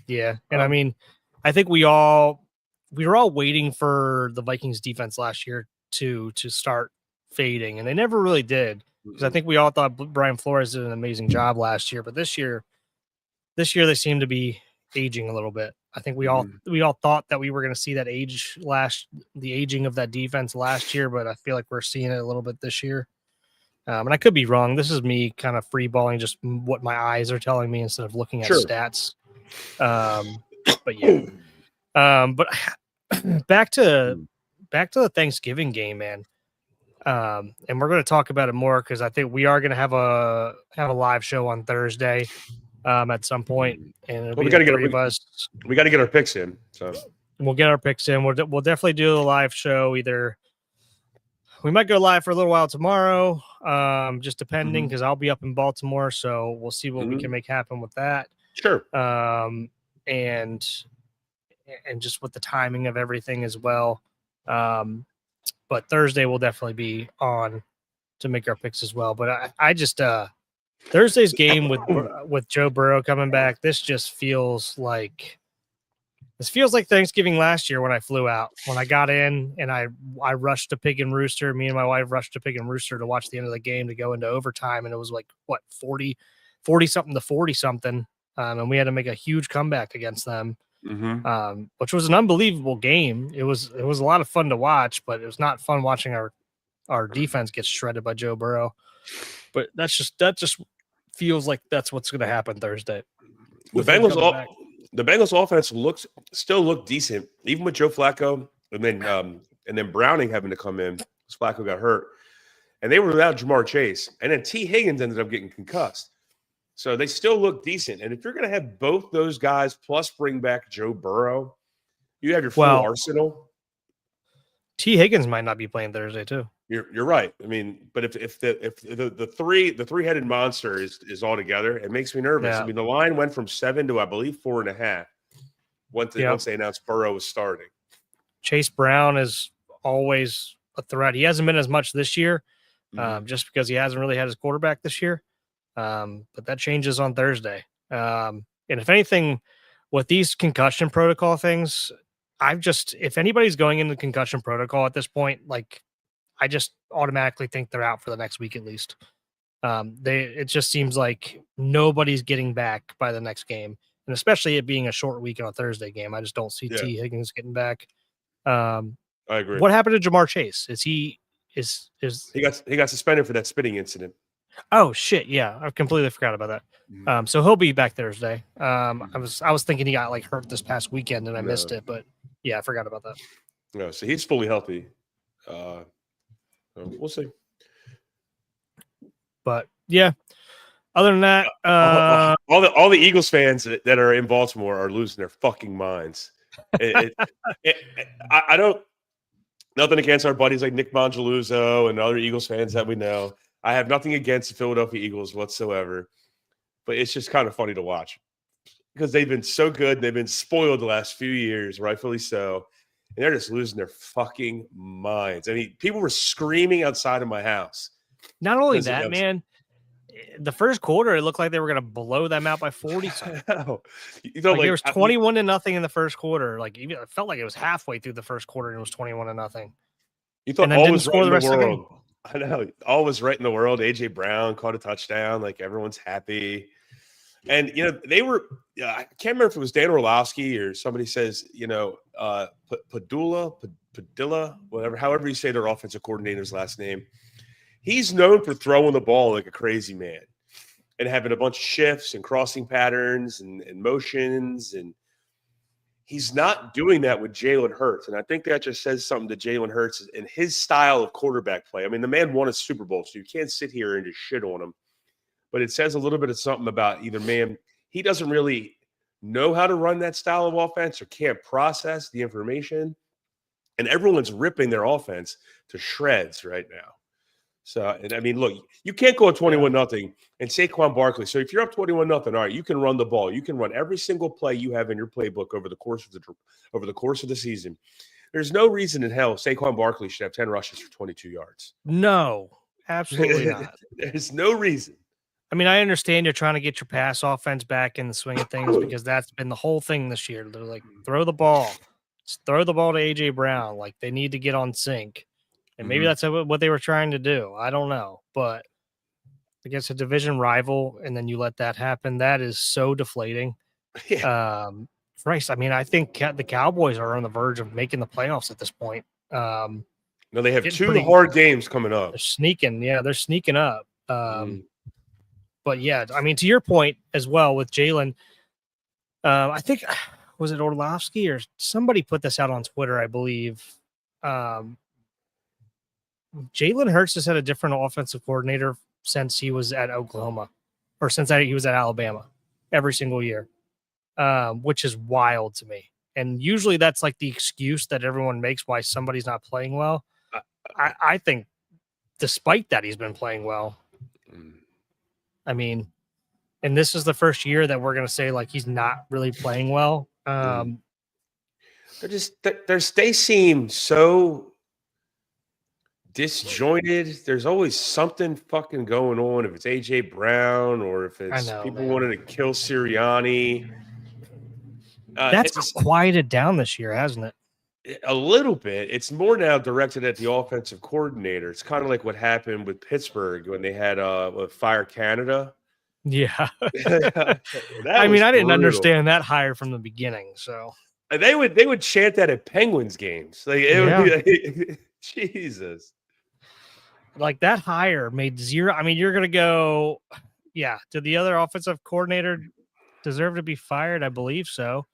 yeah, and I mean, I think we were all waiting for the Vikings defense last year to start fading, and they never really did, because I think we all thought Brian Flores did an amazing job last year, but this year they seem to be aging a little bit. I think we all thought that we were going to see that the aging of that defense last year, but I feel like we're seeing it a little bit this year. And I could be wrong. This is me kind of freeballing just what my eyes are telling me instead of looking at stats. But yeah. But back to the Thanksgiving game, man. And we're going to talk about it more because I think we are going to have a live show on Thursday at some point, and we got to get us. We got to get our picks in. So we'll get our picks in. We'll definitely do a live show. Either we might go live for a little while tomorrow, just depending, because I'll be up in Baltimore, so we'll see what we can make happen with that. Sure. And just with the timing of everything as well. But Thursday will definitely be on to make our picks as well. But I just Thursday's game with Joe Burrow coming back, this feels like Thanksgiving last year when I flew out. When I got in and I rushed to Pig and Rooster. Me and my wife rushed to Pig and Rooster to watch the end of the game to go into overtime, and it was like what 40 something to 40 something, and we had to make a huge comeback against them. Which was an unbelievable game. It was a lot of fun to watch, but it was not fun watching our defense get shredded by Joe Burrow. But that just feels like that's what's going to happen Thursday. The Bengals offense still looked decent, even with Joe Flacco, and then Browning having to come in because Flacco got hurt, and they were without Jamar Chase, and then T. Higgins ended up getting concussed. So they still look decent. And if you're going to have both those guys plus bring back Joe Burrow, you have your full arsenal. T. Higgins might not be playing Thursday too. You're right. I mean, but if the three-headed monster is all together, it makes me nervous. Yeah. I mean, the line went from 7 to I believe 4.5 once they announced Burrow was starting. Chase Brown is always a threat. He hasn't been as much this year, just because he hasn't really had his quarterback this year. But that changes on Thursday. And if anything, with these concussion protocol things, if anybody's going into concussion protocol at this point, like I just automatically think they're out for the next week at least. It just seems like nobody's getting back by the next game, and especially it being a short week on a Thursday game, I just don't see T Higgins getting back. I agree. What happened to Jamar Chase? Is he got suspended for that spitting incident? Oh shit! Yeah, I completely forgot about that. So he'll be back Thursday. I was thinking he got like hurt this past weekend and I missed it, but yeah, I forgot about that. No, so he's fully healthy. We'll see. But yeah, other than that, all the Eagles fans that are in Baltimore are losing their fucking minds. I don't. Nothing against our buddies like Nick Mongeluzzo and other Eagles fans that we know. I have nothing against the Philadelphia Eagles whatsoever, but it's just kind of funny to watch because they've been so good. They've been spoiled the last few years, rightfully so, and they're just losing their fucking minds. I mean, people were screaming outside of my house. Not only that, man, the first quarter, it looked like they were going to blow them out by 40. There was 21-0 in the first quarter. Like even it felt like it was halfway through the first quarter and it was 21-0. You thought all was right in the world. I know all was right in the world. AJ Brown caught a touchdown. Like everyone's happy. And, they were, I can't remember if it was Dan Orlovsky or somebody says, Padilla, whatever, however you say their offensive coordinator's last name. He's known for throwing the ball like a crazy man and having a bunch of shifts and crossing patterns and motions. And he's not doing that with Jalen Hurts. And I think that just says something to Jalen Hurts and his style of quarterback play. I mean, the man won a Super Bowl, so you can't sit here and just shit on him. But it says a little bit of something about either, man, he doesn't really know how to run that style of offense or can't process the information. And everyone's ripping their offense to shreds right now. So, and I mean, look, you can't go 21-0 and Saquon Barkley. So if you're up 21-0, all right, you can run the ball. You can run every single play you have in your playbook over the course of the season. There's no reason in hell Saquon Barkley should have 10 rushes for 22 yards. No, absolutely not. There's no reason. I mean, I understand you're trying to get your pass offense back in the swing of things because that's been the whole thing this year. They're like, throw the ball. Just throw the ball to AJ Brown. Like they need to get on sync. And maybe that's what they were trying to do. I don't know. But against a division rival, and then you let that happen, that is so deflating. Yeah. Christ, I mean, I think the Cowboys are on the verge of making the playoffs at this point. No, they have two hard games coming up. They're sneaking. Yeah, they're sneaking up. But, yeah, I mean, to your point as well with Jalen, I think, was it Orlovsky or somebody put this out on Twitter, I believe. Jalen Hurts has had a different offensive coordinator since he was at Oklahoma or since he was at Alabama every single year, which is wild to me. And usually that's like the excuse that everyone makes why somebody's not playing well. I think despite that, he's been playing well. I mean, and this is the first year that we're going to say like he's not really playing well. They seem so disjointed. There's always something fucking going on. If it's AJ Brown or if it's people wanting to kill Sirianni. That's quieted down this year, hasn't it? A little bit. It's more now directed at the offensive coordinator. It's kind of like what happened with Pittsburgh when they had Fire Canada. Yeah. I mean, I didn't understand that hire from the beginning. So they would chant that at Penguins games. Like it would be like, Jesus. Like that hire made zero. I mean, you're going to go, did the other offensive coordinator deserve to be fired? I believe so.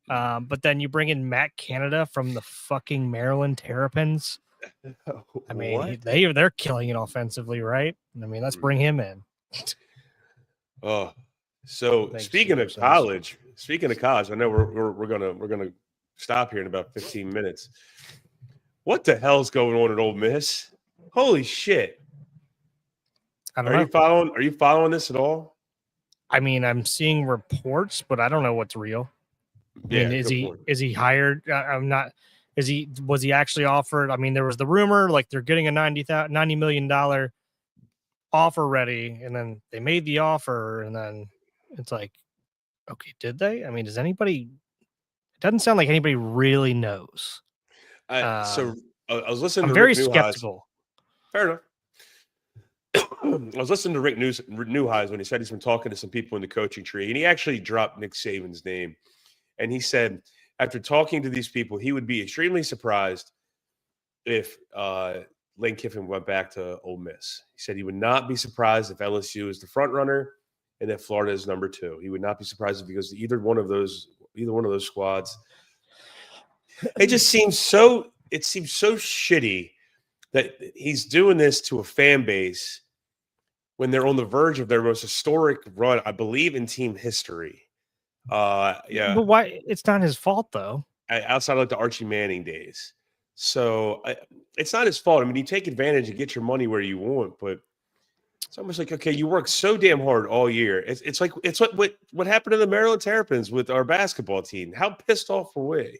But then you bring in Matt Canada from the fucking Maryland Terrapins. I mean, they're killing it offensively, right? I mean, let's bring him in. Oh, so speaking of college, I know we're gonna stop here in about 15 minutes. What the hell's going on at Ole Miss? Holy shit! I don't know. Are you following this at all? I mean, I'm seeing reports, but I don't know what's real. I mean, is he hired? I'm not. Was he actually offered? I mean, there was the rumor like they're getting a $90 million offer ready, and then they made the offer, and then it's like, Okay, did they? I mean, does anybody? It doesn't sound like anybody really knows. So I was listening I'm to very Rick Neuheis. skeptical. Fair enough. I was listening to Rick Neuheis when he said he's been talking to some people in the coaching tree, and he actually dropped Nick Saban's name. And he said, after talking to these people, he would be extremely surprised if Lane Kiffin went back to Ole Miss. He said he would not be surprised if LSU is the front runner and that Florida is number 2. He would not be surprised if he goes to either one of those squads. It just seems so shitty that he's doing this to a fan base when they're on the verge of their most historic run, I believe, in team history. Yeah. But why? It's not his fault, though. Outside of like the Archie Manning days. So it's not his fault. I mean, you take advantage and get your money where you want, but it's almost like, okay, you work so damn hard all year. It's like what happened to the Maryland Terrapins with our basketball team. How pissed off were we?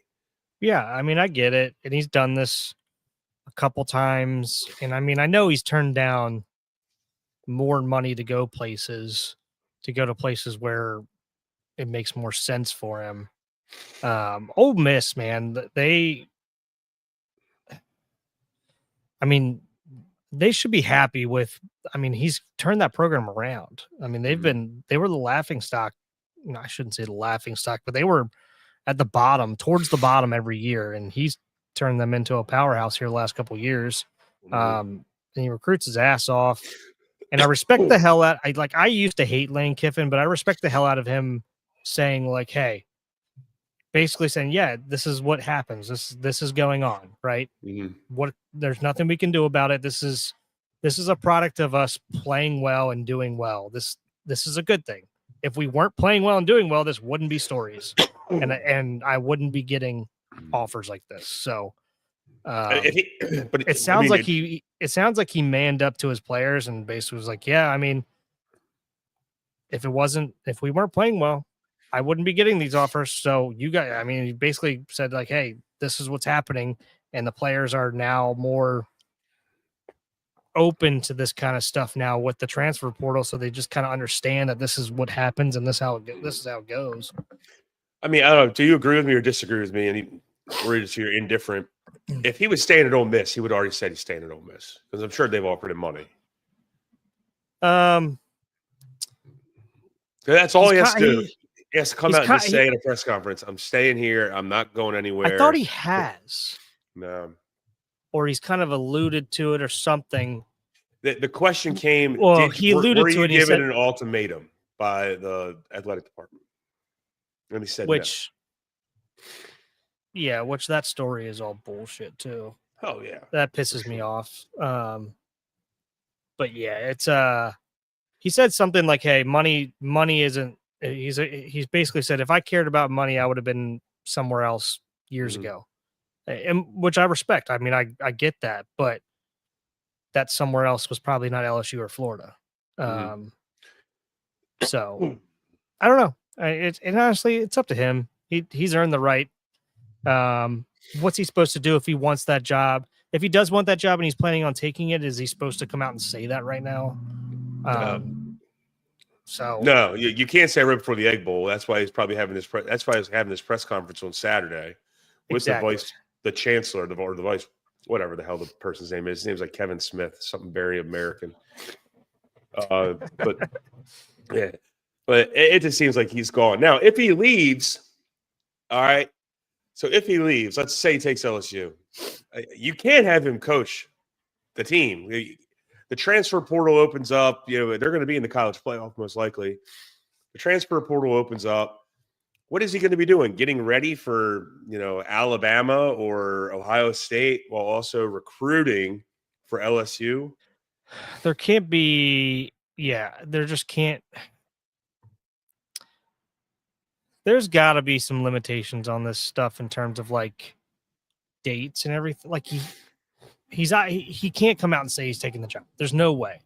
Yeah, I mean, I get it. And he's done this a couple times. And I mean, I know he's turned down more money to go to places where it makes more sense for him. Ole Miss, man, they should be happy with. I mean, he's turned that program around. I mean, they were the laughing stock. No, I shouldn't say the laughing stock, but they were at the bottom, towards the bottom every year, and he's turned them into a powerhouse here the last couple of years. And he recruits his ass off. And I respect the hell out. I used to hate Lane Kiffin, but I respect the hell out of him saying, like, hey, basically saying, yeah, this is what happens. This is going on, right? There's nothing we can do about it. This is a product of us playing well and doing well. This is a good thing. If we weren't playing well and doing well, this wouldn't be stories, and I wouldn't be getting offers like this. So, it sounds like he manned up to his players and basically was like, yeah, I mean, if we weren't playing well, I wouldn't be getting these offers. So you guys, I mean, he basically said like, hey, this is what's happening. And the players are now more open to this kind of stuff now with the transfer portal. So they just kind of understand that this is what happens and this is how it goes. I mean, I don't know. Do you agree with me or disagree with me? Or you're indifferent? If he was staying at Ole Miss, he would already said he's staying at Ole Miss because I'm sure they've offered him money. That's all he has to do. He has to come out and just say at a press conference, I'm staying here. I'm not going anywhere. I thought he has. No. Or he's kind of alluded to it or something. The question came, he alluded to it. He given an ultimatum by the athletic department? And he said which that story is all bullshit too. Oh yeah. That pisses me off. But yeah, it's he said something like, hey, money isn't, he's basically said, if I cared about money, I would have been somewhere else years ago. And which I respect. I mean, I get that, but that somewhere else was probably not LSU or Florida. So I don't know. And honestly, it's up to him. He's earned the right. What's he supposed to do if he wants that job? If he does want that job and he's planning on taking it, is he supposed to come out and say that right now? So no, you can't say right before the Egg Bowl. That's why he's probably having this. That's why he's having this press conference on Saturday with the chancellor, or the vice, whatever the hell the person's name is. His name's like Kevin Smith, something very American. But yeah, but it just seems like he's gone now. If he leaves, all right. So if he leaves, let's say he takes LSU, you can't have him coach the team. The transfer portal opens up. They're going to be in the college playoff most likely. The transfer portal opens up. What is he going to be doing? Getting ready for, Alabama or Ohio State while also recruiting for LSU? There can't be, there just can't. There's got to be some limitations on this stuff in terms of like dates and everything. Like he can't come out and say he's taking the job. There's no way.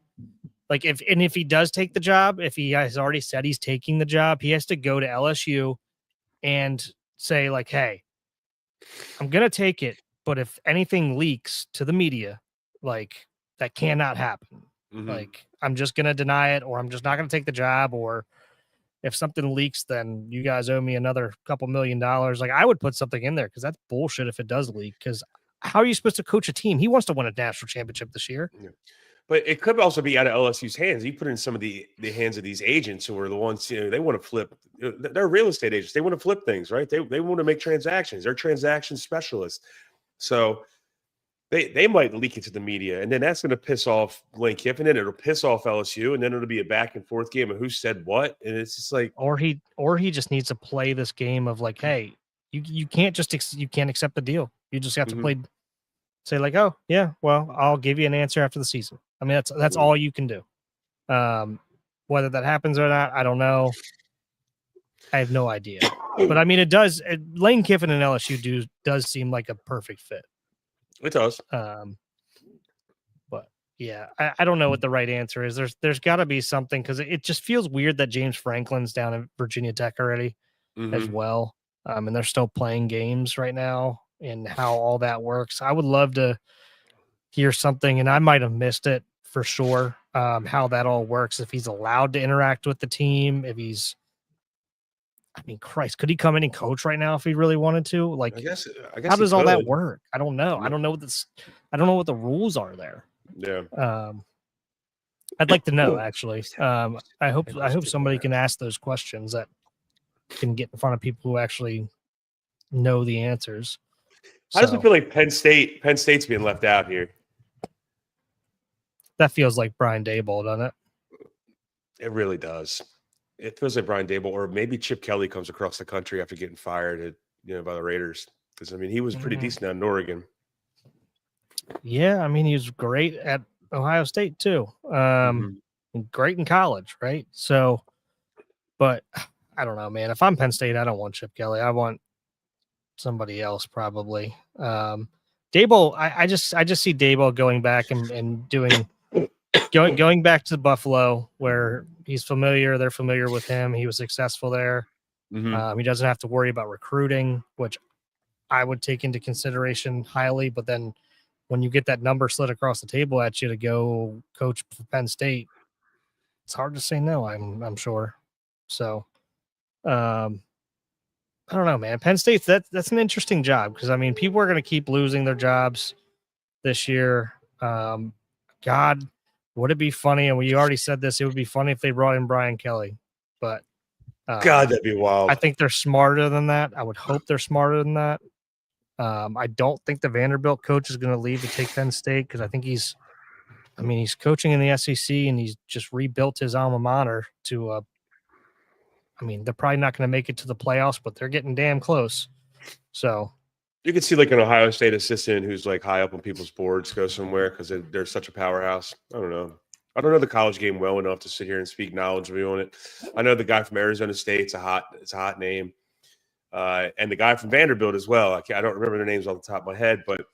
Like if he does take the job, if he has already said he's taking the job, he has to go to LSU and say like, hey, I'm going to take it. But if anything leaks to the media, like that cannot happen. Like I'm just going to deny it, or I'm just not going to take the job, or if something leaks, then you guys owe me another couple $1 million. Like, I would put something in there because that's bullshit if it does leak. Because how are you supposed to coach a team? He wants to win a national championship this year. Yeah. But it could also be out of LSU's hands. You put in some of the hands of these agents who are the ones, they want to flip. They're real estate agents. They want to flip things, right? They want to make transactions. They're transaction specialists. So they might leak it to the media, and then that's going to piss off Lane Kiffin, and it'll piss off LSU, and then it'll be a back and forth game of who said what, and it's just like, or he just needs to play this game of like, hey, you can't just you can't accept the deal. You just have to say like, oh yeah, well, I'll give you an answer after the season. I mean, that's all you can do. Whether that happens or not, I don't know. I have no idea. But I mean, it does. Lane Kiffin and LSU does seem like a perfect fit. It does. But yeah, I don't know what the right answer is. There's got to be something, because it just feels weird that James Franklin's down at Virginia Tech already as well. And they're still playing games right now, and how all that works. I would love to hear something, and I might have missed it for sure. How that all works, if he's allowed to interact with the team, if he's, I mean, Christ, could he come in and coach right now if he really wanted to? Like, I guess how does all that work? I don't know. I don't know what the rules are there. Yeah. I'd like to know, actually. I hope somebody can ask those questions that can get in front of people who actually know the answers. How does it feel like Penn State's being left out here? That feels like Brian Daboll, doesn't it? It really does. It feels like Brian Daboll, or maybe Chip Kelly comes across the country after getting fired by the Raiders. Because I mean, he was pretty decent down in Oregon. Yeah, I mean, he was great at Ohio State too. Great in college, right? So, but I don't know, man. If I'm Penn State, I don't want Chip Kelly. I want somebody else, probably. Daboll, I just see Daboll going back and doing going back to Buffalo, where he's familiar. They're familiar with him. He was successful there. He doesn't have to worry about recruiting, which I would take into consideration highly. But then when you get that number slid across the table at you to go coach for Penn State, it's hard to say no, I'm sure. So, I don't know, man. Penn State, that's an interesting job, because I mean, people are going to keep losing their jobs this year. God, would it be funny? And we already said this. It would be funny if they brought in Brian Kelly, but God, that'd be wild. I think they're smarter than that. I would hope they're smarter than that. I don't think the Vanderbilt coach is going to leave to take Penn State, because I think he's coaching in the SEC, and he's just rebuilt his alma mater to they're probably not going to make it to the playoffs, but they're getting damn close. So you could see like an Ohio State assistant who's like high up on people's boards go somewhere, because they're such a powerhouse. I don't know. I don't know the college game well enough to sit here and speak knowledgeably on it. I know the guy from Arizona State's a hot name. And the guy from Vanderbilt as well. I don't remember their names off the top of my head, but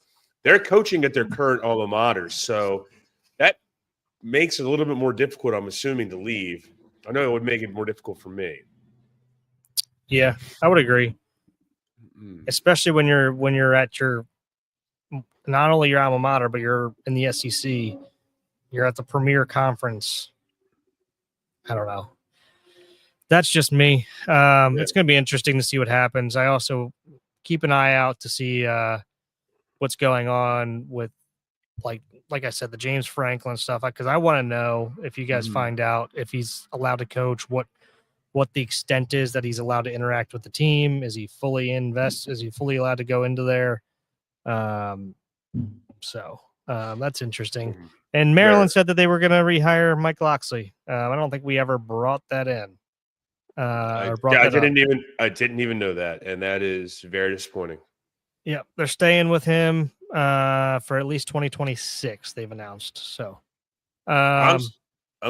they're coaching at their current alma maters. So that makes it a little bit more difficult, I'm assuming, to leave. I know it would make it more difficult for me. Yeah, I would agree. Especially when you're at your, not only your alma mater, but you're in the SEC. You're at the premier conference. I don't know. That's just me. It's going to be interesting to see what happens. I also keep an eye out to see what's going on with, like I said, the James Franklin stuff, because I want to know, if you guys find out if he's allowed to coach, what the extent is that he's allowed to interact with the team. Is he fully Is he fully allowed to go into there? So that's interesting. And Maryland said that they were going to rehire Mike Loxley. I don't think we ever brought that in. I didn't even know that, and that is very disappointing. Yeah, they're staying with him for at least 2026. They've announced. So I'm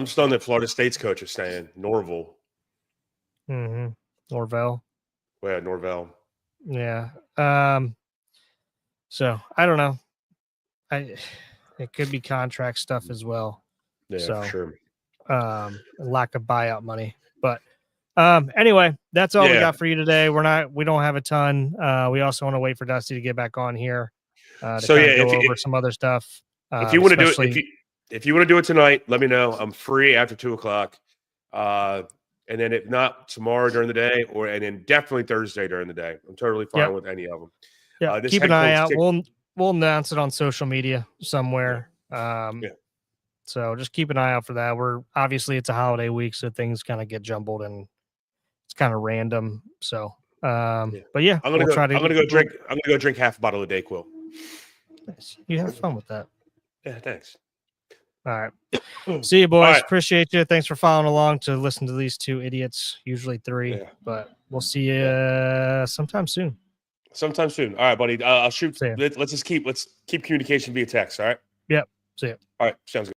stunned that Florida State's coach is staying. Norvell. Norvell. Well, Norvell. Yeah. So I don't know. It could be contract stuff as well. Yeah, so, for sure. Lack of buyout money, but anyway, that's all we got for you today. We don't have a ton. We also want to wait for Dusty to get back on here. Go over some other stuff. If you want to do it, if you want to do it tonight, let me know. I'm free after 2:00. and then if not tomorrow during the day, and then definitely Thursday during the day. I'm totally fine with any of them. Yeah, This keep head an eye coach out. We'll announce it on social media somewhere. So just keep an eye out for that. Obviously it's a holiday week, so things kind of get jumbled and it's kind of random. So, but yeah, I'm gonna go drink half a bottle of Dayquil. Nice. You have fun with that. Yeah, thanks. All right. See you, boys. Right. Appreciate you. Thanks for following along to listen to these two idiots, usually three, but we'll see you sometime soon. Sometime soon. All right, buddy. I'll shoot. Let's keep communication via text. All right. Yep. See ya. All right. Sounds good.